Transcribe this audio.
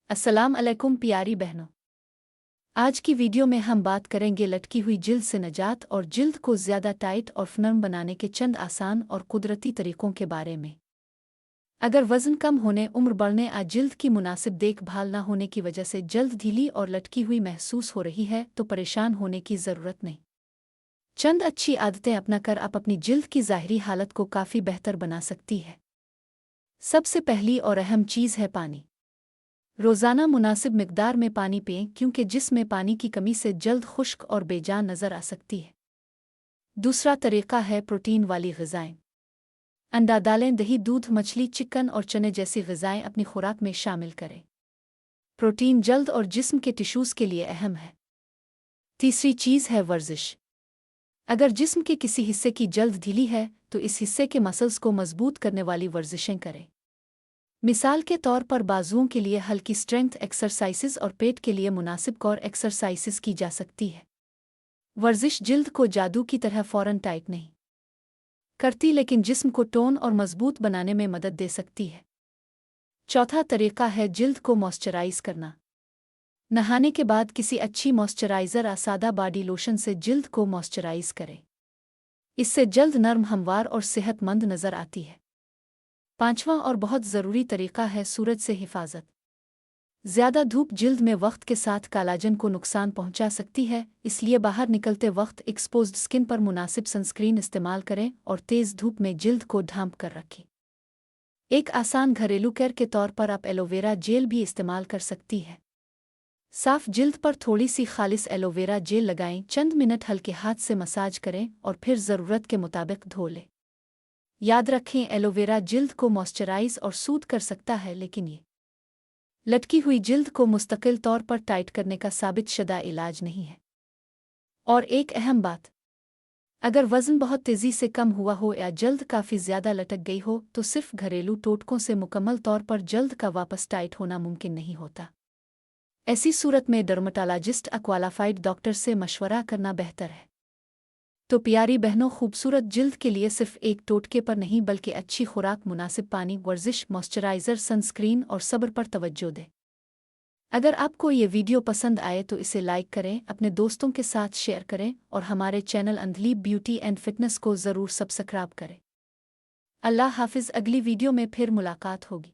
अस्सलाम अलैकुम प्यारी बहनों। आज की वीडियो में हम बात करेंगे लटकी हुई जिल्द से निजात और जिल्द को ज़्यादा टाइट और नरम बनाने के चंद आसान और कुदरती तरीकों के बारे में। अगर वज़न कम होने, उम्र बढ़ने या जिल्द की मुनासिब देखभाल न होने की वजह से जल्द ढीली और लटकी हुई महसूस हो रही है तो परेशान होने की ज़रूरत नहीं। चंद अच्छी आदतें अपनाकर आप अपनी जिल्द की ज़ाहिरी हालत को काफ़ी बेहतर बना सकती है। सबसे पहली और अहम चीज़ है पानी। रोज़ाना मुनासिब मिकदार में पानी पिएं क्योंकि जिस्म में पानी की कमी से जल्द खुश्क और बेजान नज़र आ सकती है। दूसरा तरीका है प्रोटीन वाली ग़िज़ाएँ। अंडा, दालें, दही, दूध, मछली, चिकन और चने जैसी ग़िज़ाएँ अपनी खुराक में शामिल करें। प्रोटीन जल्द और जिस्म के टिश्यूज़ के लिए अहम है। तीसरी चीज़ है वर्जिश। अगर जिस्म के किसी हिस्से की जल्द ढीली है तो इस हिस्से के मसल्स को मजबूत करने वाली वर्जिशें करें। मिसाल के तौर पर बाजुओं के लिए हल्की स्ट्रेंथ एक्सरसाइजेस और पेट के लिए मुनासिब कोर एक्सरसाइजेस की जा सकती है। वर्जिश जिल्द को जादू की तरह फ़ौरन टाइट नहीं करती लेकिन जिस्म को टोन और मजबूत बनाने में मदद दे सकती है। चौथा तरीका है जिल्द को मॉइस्चराइज करना। नहाने के बाद किसी अच्छी मॉइस्चराइज़र या सादा बॉडी लोशन से जिल्द को मॉइस्चराइज करें। इससे जल्द नर्म, हमवार और सेहतमंद नज़र आती है। पांचवां और बहुत ज़रूरी तरीका है सूरज से हिफाजत। ज़्यादा धूप जिल्द में वक्त के साथ कालाजन को नुकसान पहुंचा सकती है, इसलिए बाहर निकलते वक्त एक्सपोज्ड स्किन पर मुनासिब सनस्क्रीन इस्तेमाल करें और तेज़ धूप में जिल्द को ढांप कर रखें। एक आसान घरेलू केयर के तौर पर आप एलोवेरा जेल भी इस्तेमाल कर सकती है। साफ जिल्द पर थोड़ी सी खालिस एलोवेरा जेल लगाएं, चंद मिनट हल्के हाथ से मसाज करें और फिर ज़रूरत के मुताबिक धो लें। याद रखें, एलोवेरा जिल्द को मॉइस्चराइज और सूद कर सकता है लेकिन ये लटकी हुई जिल्द को मुस्तकिल तौर पर टाइट करने का साबित शुदा इलाज नहीं है। और एक अहम बात, अगर वज़न बहुत तेज़ी से कम हुआ हो या जल्द काफ़ी ज़्यादा लटक गई हो तो सिर्फ घरेलू टोटकों से मुकम्मल तौर पर जल्द का वापस टाइट होना मुमकिन नहीं होता। ऐसी सूरत में डर्मेटोलॉजिस्ट या क्वालिफाइड डॉक्टर से मशवरा करना बेहतर है। तो प्यारी बहनों, खूबसूरत जिल्द के लिए सिर्फ एक टोटके पर नहीं बल्कि अच्छी खुराक, मुनासिब पानी, वर्जिश, मॉइस्चराइज़र, सनस्क्रीन और सब्र पर तवज्जो दें। अगर आपको ये वीडियो पसंद आए तो इसे लाइक करें, अपने दोस्तों के साथ शेयर करें और हमारे चैनल अंधलीब ब्यूटी एंड फिटनेस को ज़रूर सब्सक्राइब करें। अल्लाह हाफिज़। अगली वीडियो में फिर मुलाकात होगी।